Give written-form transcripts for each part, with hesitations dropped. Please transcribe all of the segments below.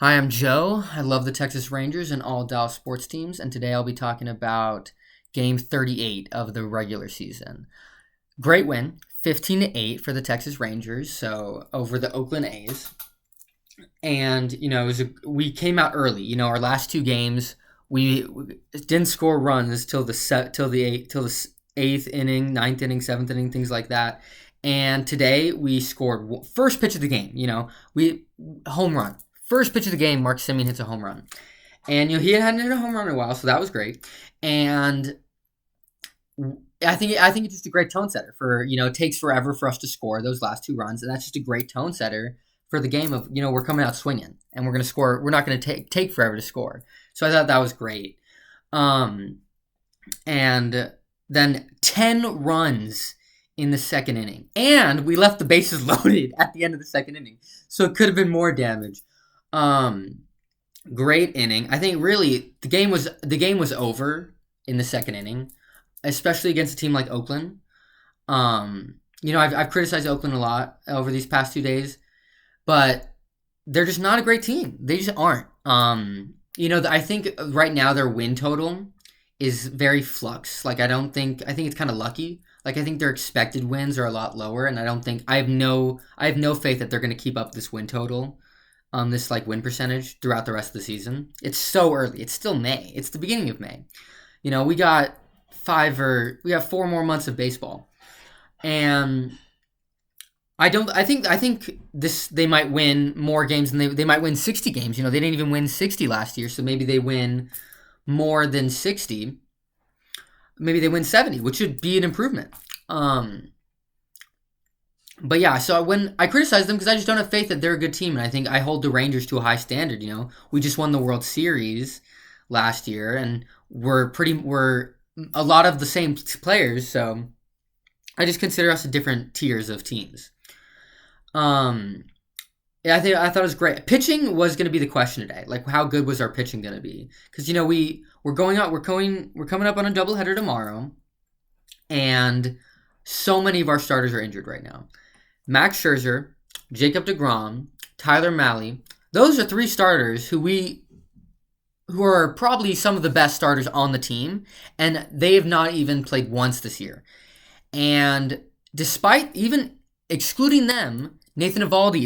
Hi, I'm Joe. I love the Texas Rangers and all Dallas sports teams, and today I'll be talking about game 38 of the regular season. Great win, 15-8 for the Texas Rangers, so over the Oakland A's. And we came out early. Our last two games we didn't score runs till the eighth inning, ninth inning, seventh inning, things like that. And today we scored first pitch of the game. We home run. First pitch of the game, Mark Semien hits a home run. And he hadn't hit a home run in a while, so that was great. And I think it's just a great tone setter for, it takes forever for us to score those last two runs, and that's just a great tone setter for the game of, we're coming out swinging and we're going to score. We're not going to take forever to score. So I thought that was great. And then 10 runs in the second inning, and we left the bases loaded at the end of the second inning, so it could have been more damage. Great inning. I think really the game was over in the second inning, especially against a team like Oakland. I've criticized Oakland a lot over these past 2 days, but they're just not a great team. They just aren't. I think right now their win total is very flux. I think it's kind of lucky. I think their expected wins are a lot lower, and I have no faith that they're going to keep up this win total, this win percentage throughout the rest of the season. It's so early. It's still May. It's the beginning of May. We got 4 more months of baseball, and I think they might win more games than they might win 60 games. They didn't even win 60 last year, so maybe they win more than 60. Maybe they win 70, which should be an improvement. But yeah, so when I criticize them because I just don't have faith that they're a good team, and I think I hold the Rangers to a high standard. We just won the World Series last year, and we're a lot of the same players, so I just consider us different tiers of teams. Yeah, I thought it was great. Pitching was going to be the question today. How good was our pitching going to be? Because we're coming up on a doubleheader tomorrow, and so many of our starters are injured right now. Max Scherzer, Jacob deGrom, Tyler Mahle. Those are 3 starters who are probably some of the best starters on the team, and they have not even played once this year. And despite even excluding them, Nathan Eovaldi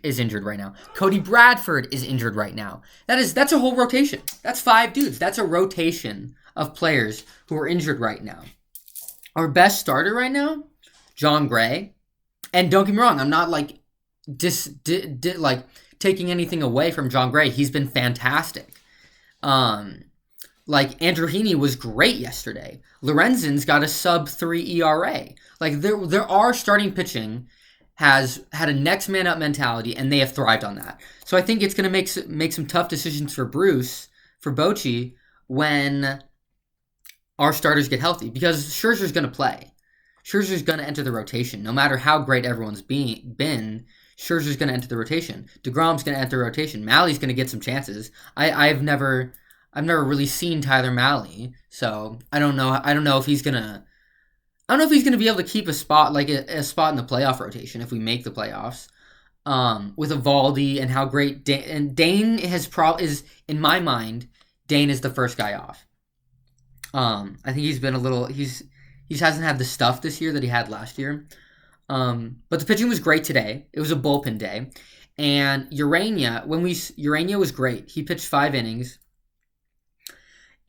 is injured right now. Cody Bradford is injured right now. That's a whole rotation. That's 5 dudes. That's a rotation of players who are injured right now. Our best starter right now, John Gray. And don't get me wrong, I'm not taking anything away from John Gray. He's been fantastic. Andrew Heaney was great yesterday. Lorenzen's got a sub-3 ERA. There are starting pitching has had a next man up mentality, and they have thrived on that. So I think it's going to make some tough decisions for Bochy, when our starters get healthy, because Scherzer's going to play. Scherzer's going to enter the rotation. No matter how great everyone's been, Scherzer's going to enter the rotation. DeGrom's going to enter the rotation. Mahle's going to get some chances. I've never really seen Tyler Mahle, so I don't know if he's going to be able to keep a spot a spot in the playoff rotation if we make the playoffs. With Eovaldi and how great Dane is in my mind. Dane is the first guy off. I think he's been he hasn't had the stuff this year that he had last year. But the pitching was great today. It was a bullpen day, and Urania was great. He pitched 5 innings,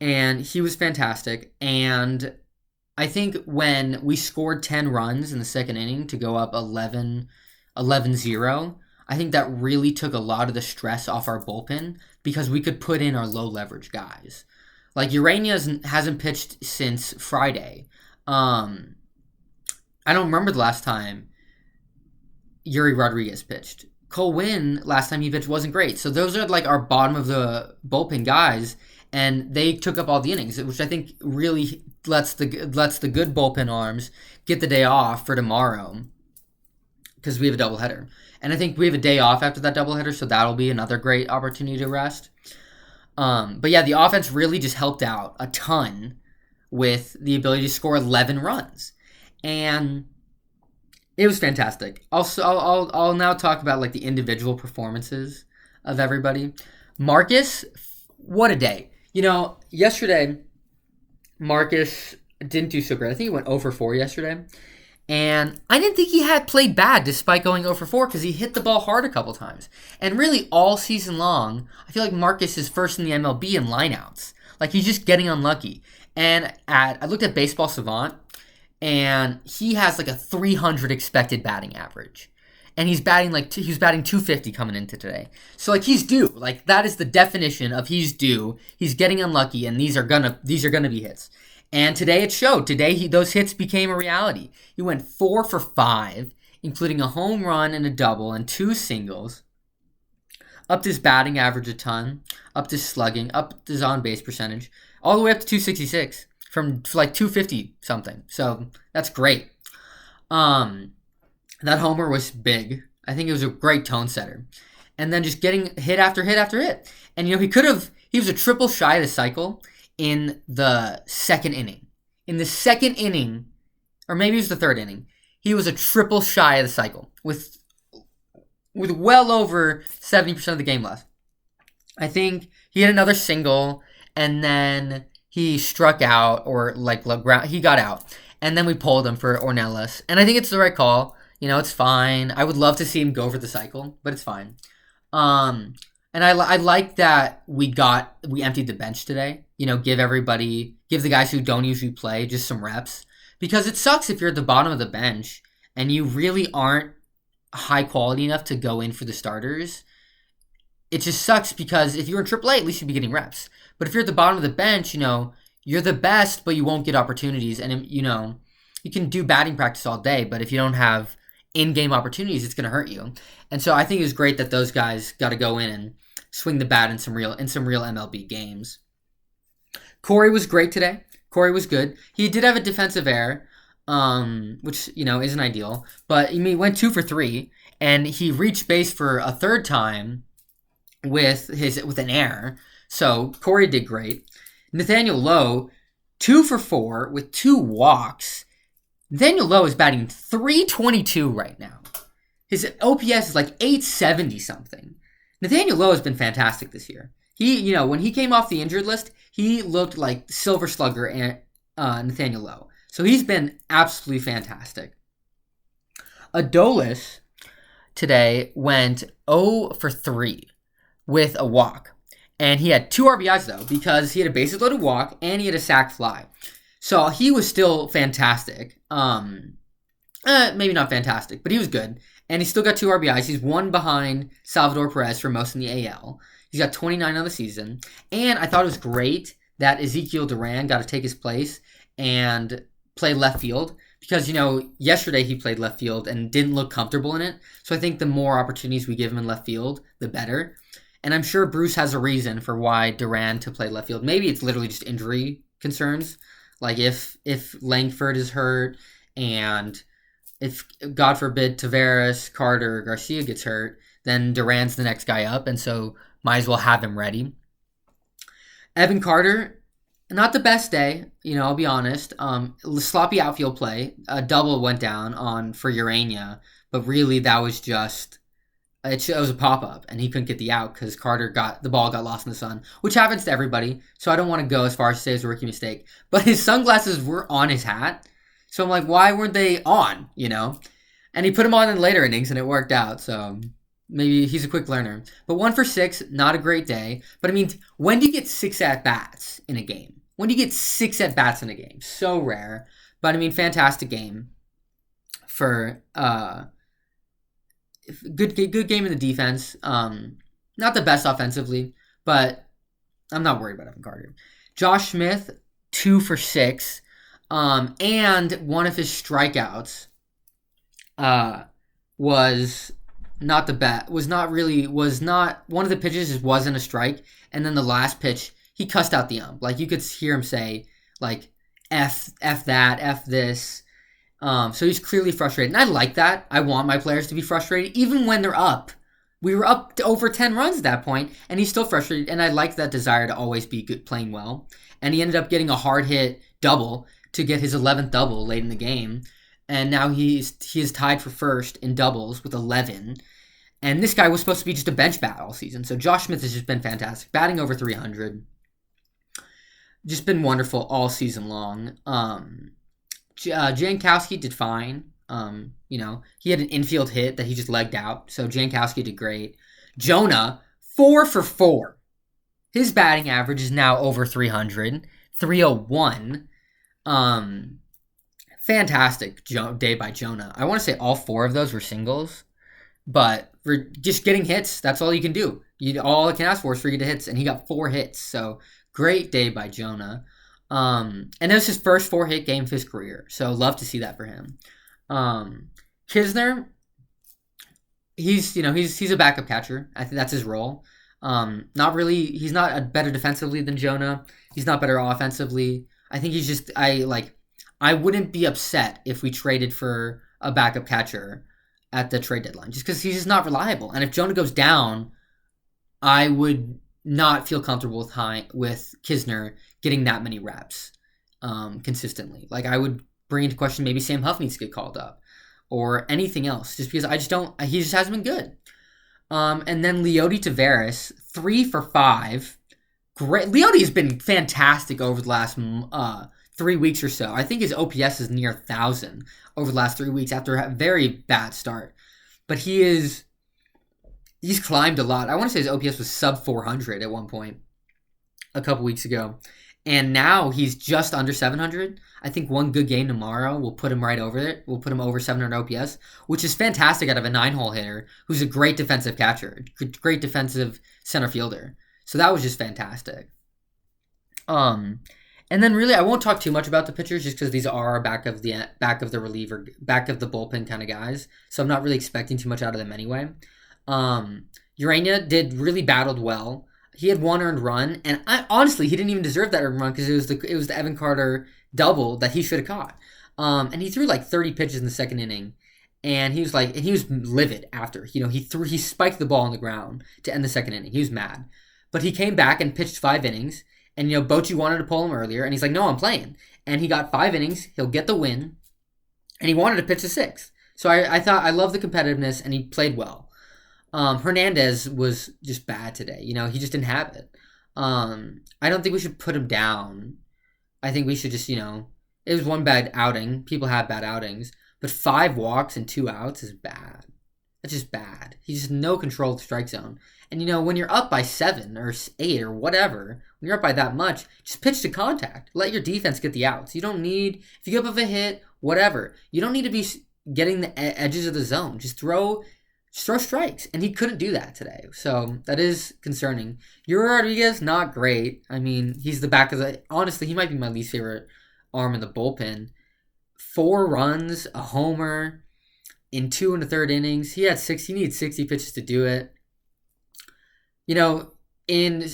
and he was fantastic. And I think when we scored 10 runs in the second inning to go up 11-0, I think that really took a lot of the stress off our bullpen, because we could put in our low-leverage guys. Urania hasn't pitched since Friday. I don't remember the last time Yuri Rodriguez pitched. Cole Winn, last time he pitched, wasn't great. So those are our bottom of the bullpen guys, and they took up all the innings, which I think really lets the good bullpen arms get the day off for tomorrow, because we have a doubleheader. And I think we have a day off after that doubleheader, so that'll be another great opportunity to rest. But yeah, the offense really just helped out a ton with the ability to score 11 runs, and it was fantastic. Also, I'll now talk about the individual performances of everybody. Marcus, what a day. Yesterday, Marcus didn't do so great. I think he went 0 for 4 yesterday. And I didn't think he had played bad despite going 0 for 4 because he hit the ball hard a couple times. And really, all season long, I feel like Marcus is first in the MLB in lineouts. Like, he's just getting unlucky. And I looked at Baseball Savant, and he has like a 300 expected batting average. And he's batting 250 coming into today. So like he's due. Like that is the definition of he's due. He's getting unlucky, and these are gonna be hits. And today it showed. Today those hits became a reality. He went 4 for 5, including a home run and a double and 2 singles. Upped his batting average a ton. Upped his slugging. Upped his on base percentage. All the way up to 266 from like 250 something. So that's great. That homer was big. I think it was a great tone setter. And then just getting hit after hit after hit. And he was a triple shy of the cycle in the second inning. In the second inning, or maybe it was the third inning, he was a triple shy of the cycle with well over 70% of the game left. I think he had another single, and then he struck out, or he got out. And then we pulled him for Ornelas. And I think it's the right call. It's fine. I would love to see him go for the cycle, but it's fine. And I like that we emptied the bench today. Give the guys who don't usually play just some reps. Because it sucks if you're at the bottom of the bench and you really aren't high quality enough to go in for the starters. It just sucks because if you're in AAA, at least you'd be getting reps. But if you're at the bottom of the bench, you're the best, but you won't get opportunities. And, you can do batting practice all day, but if you don't have in-game opportunities, it's going to hurt you. And so I think it was great that those guys got to go in and swing the bat in some real MLB games. Corey was great today. Corey was good. He did have a defensive error, which, isn't ideal. But he went 2 for 3, and he reached base for a third time with an error. So Corey did great. Nathaniel Lowe, 2 for 4 with 2 walks. Nathaniel Lowe is batting .322 right now. His OPS is like 870 something. Nathaniel Lowe has been fantastic this year. He, when he came off the injured list, he looked like Silver Slugger and Nathaniel Lowe. So he's been absolutely fantastic. Adolis today went 0 for 3 with a walk. And he had 2 RBIs though, because he had a bases loaded walk and he had a sac fly. So he was still fantastic. Maybe not fantastic, but he was good. And he still got 2 RBIs. He's 1 behind Salvador Perez for most in the AL. He's got 29 on the season. And I thought it was great that Ezekiel Duran got to take his place and play left field. Because, yesterday he played left field and didn't look comfortable in it. So I think the more opportunities we give him in left field, the better. And I'm sure Bruce has a reason for why Duran to play left field. Maybe it's literally just injury concerns. Like if Langford is hurt and if, God forbid, Taveras, Carter, or Garcia gets hurt, then Duran's the next guy up, and so might as well have him ready. Evan Carter, not the best day, I'll be honest. Sloppy outfield play. A double went down for Urania, but really that was just... It was a pop-up, and he couldn't get the out because the ball got lost in the sun, which happens to everybody, so I don't want to go as far as to say it's a rookie mistake. But his sunglasses were on his hat, so I'm like, why weren't they on, And he put them on in later innings, and it worked out, so maybe he's a quick learner. But 1 for 6, not a great day. But, when do you get 6 at-bats in a game? When do you get 6 at-bats in a game? So rare. But, fantastic game for... Good game in the defense. Not the best offensively, but I'm not worried about Evan Carter. Josh Smith, 2 for 6. And one of his strikeouts was not the best. Was not one of the pitches wasn't a strike. And then the last pitch, he cussed out the ump. Like you could hear him say, like, F that, F this. So he's clearly frustrated. And I like that. I want my players to be frustrated, even when they're up. We were up to over 10 runs at that point, and he's still frustrated. And I like that desire to always be good, playing well. And he ended up getting a hard-hit double to get his 11th double late in the game. And now he is tied for first in doubles with 11. And this guy was supposed to be just a bench bat all season. So Josh Smith has just been fantastic. Batting over 300. Just been wonderful all season long. Jankowski did fine. He had an infield hit that he just legged out. So Jankowski did great. Jonah, 4 for 4. His batting average is now over 300. 301. Fantastic day by Jonah. I want to say all 4 of those were singles. But for just getting hits, that's all you can do. All I can ask for is for you to hits. And he got 4 hits. So great day by Jonah. And it was his first 4-hit game of his career. So love to see that for him. Kisner, he's a backup catcher. I think that's his role. Not really. He's not better defensively than Jonah. He's not better offensively. I think he's just. I wouldn't be upset if we traded for a backup catcher at the trade deadline, just because he's just not reliable. And if Jonah goes down, I would not feel comfortable with Kisner getting that many reps consistently. Like, I would bring into question maybe Sam Huff needs to get called up or anything else, just because I just don't. He just hasn't been good. And then Leody Taveras, 3 for 5. Great. Leody has been fantastic over the last 3 weeks or so. I think his OPS is near 1,000 over the last 3 weeks after a very bad start. But he's climbed a lot. I want to say his OPS was sub 400 at one point a couple weeks ago. And now he's just under 700. I think one good game tomorrow will put him right over it. We'll put him over 700 OPS, which is fantastic out of a 9-hole hitter who's a great defensive catcher, great defensive center fielder. So that was just fantastic. And then really, I won't talk too much about the pitchers just because these are back of the reliever, back of the bullpen kind of guys. So I'm not really expecting too much out of them anyway. Urania really battled well. He had 1 earned run, and honestly, he didn't even deserve that earned run because it was the Evan Carter double that he should have caught. And he threw like 30 pitches in the second inning, and he was livid after. He spiked the ball on the ground to end the second inning. He was mad, but he came back and pitched 5 innings. And Bochy wanted to pull him earlier, and he's like, "No, I'm playing." And he got 5 innings. He'll get the win, and he wanted to pitch the 6th. So I thought I love the competitiveness, and he played well. Hernandez was just bad today. He just didn't have it. I don't think we should put him down. I think we should just, it was one bad outing. People have bad outings. But 5 walks and 2 outs is bad. That's just bad. He's just no control of the strike zone. And, when you're up by 7 or 8 or whatever, when you're up by that much, just pitch to contact. Let your defense get the outs. You don't need, if you get up a hit, whatever, you don't need to be getting the edges of the zone. Just throw strikes, and he couldn't do that today. So that is concerning. Yuri Rodriguez, not great. I mean, he's the back of the... Honestly, he might be my least favorite arm in the bullpen. 4 runs, a homer in 2 1/3 innings. He needed 60 pitches to do it. In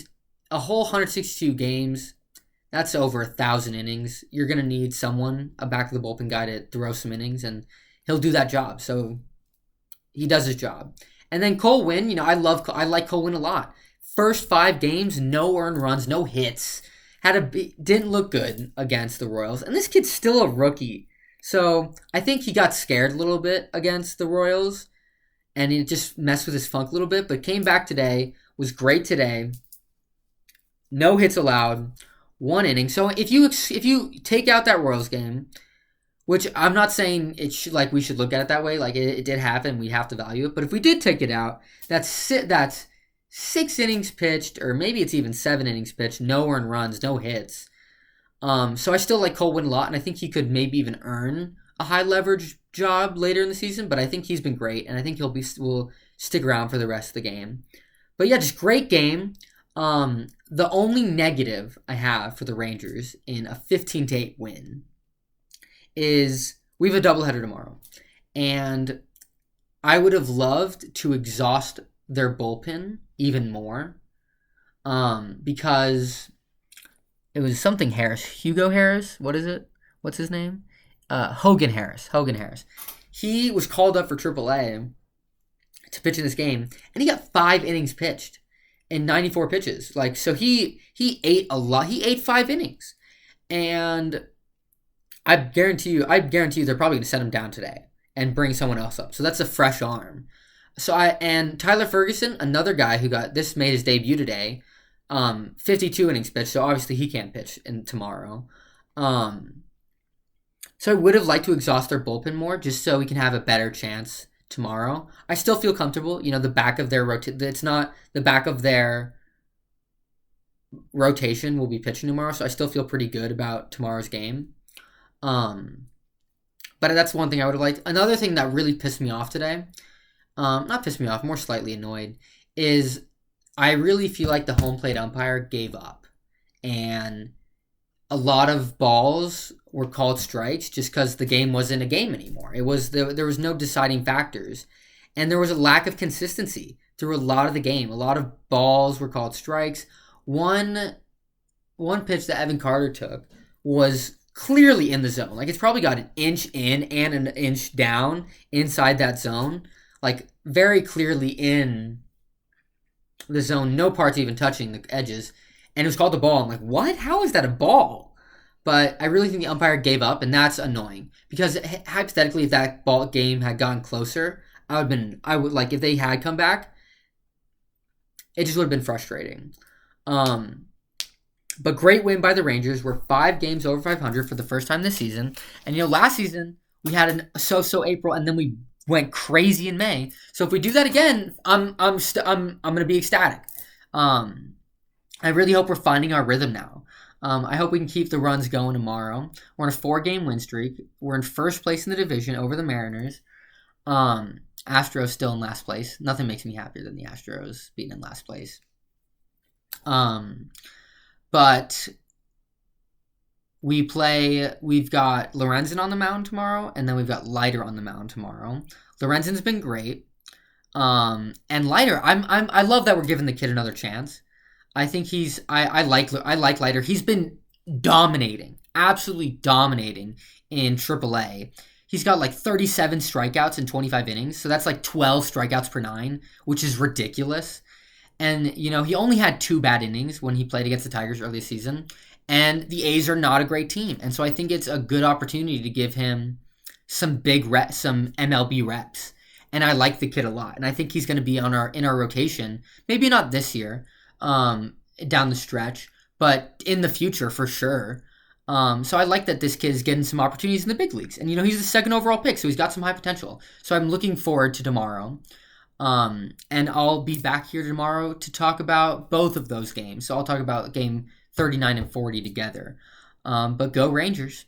a whole 162 games, that's over 1,000 innings. You're going to need a back of the bullpen guy to throw some innings, and he'll do that job. So he does his job. And then Cole Winn, I like Cole Winn a lot. First 5 games, no earned runs, no hits. Didn't look good against the Royals. And this kid's still a rookie. So I think he got scared a little bit against the Royals. And it just messed with his funk a little bit. But came back today, was great today. No hits allowed. 1 inning. So if you take out that Royals game, which I'm not saying we should look at it that way. Like it did happen, we have to value it. But if we did take it out, that's 6 innings pitched, or maybe it's even 7 innings pitched, no earned runs, no hits. So I still like Cole Winn a lot, and I think he could maybe even earn a high leverage job later in the season. But I think he's been great, and I think will stick around for the rest of the game. But yeah, just great game. The only negative I have for the Rangers in a 15-8 win is we have a doubleheader tomorrow. And I would have loved to exhaust their bullpen even more because it was something Harris. Hugo Harris? What is it? What's his name? Hogan Harris. He was called up for AAA to pitch in this game, and he got 5 innings pitched in 94 pitches. So he ate a lot. He ate 5 innings. And I guarantee you they're probably going to set him down today and bring someone else up. So that's a fresh arm. And Tyler Ferguson, another guy who got this made his debut today. 52 innings pitched, so obviously he can't pitch in tomorrow. Um, so I would have liked to exhaust their bullpen more, just so we can have a better chance tomorrow. I still feel comfortable. The back of their it's not the back of their rotation will be pitching tomorrow, so I still feel pretty good about tomorrow's game. Um, but that's one thing I would have liked. Another thing that really pissed me off today, not pissed me off, more slightly annoyed, is I really feel like the home plate umpire gave up. And a lot of balls were called strikes just because the game wasn't a game anymore. There was no deciding factors, and there was a lack of consistency through a lot of the game. A lot of balls were called strikes. One pitch that Evan Carter took was clearly in the zone. Like, it's probably got an inch in and an inch down inside that zone. Like, very clearly in the zone. No parts even touching the edges. And it was called a ball. I'm like, what? How is that a ball? But I really think the umpire gave up, and that's annoying. Because hypothetically, if that ball game had gone closer, if they had come back, it just would have been frustrating. But great win by the Rangers. We're 5 games over 500 for the first time this season. And last season we had a so-so April, and then we went crazy in May. So if we do that again, I'm gonna be ecstatic. I really hope we're finding our rhythm now. I hope we can keep the runs going tomorrow. We're on a 4-game win streak. We're in first place in the division over the Mariners. Astros still in last place. Nothing makes me happier than the Astros being in last place. But we've got Lorenzen on the mound tomorrow, and then we've got Leiter on the mound tomorrow. Lorenzen's been great. And Leiter, I love that we're giving the kid another chance. I think I like Leiter. He's been dominating, absolutely dominating in AAA. He's got like 37 strikeouts in 25 innings, so that's like 12 strikeouts per 9, which is ridiculous. And, he only had 2 bad innings when he played against the Tigers early this season. And the A's are not a great team. And so I think it's a good opportunity to give him some some MLB reps. And I like the kid a lot. And I think he's going to be in our rotation. Maybe not this year, down the stretch, but in the future for sure. So I like that this kid is getting some opportunities in the big leagues. And, he's the 2nd overall pick, so he's got some high potential. So I'm looking forward to tomorrow. And I'll be back here tomorrow to talk about both of those games. So I'll talk about game 39 and 40 together. But go Rangers.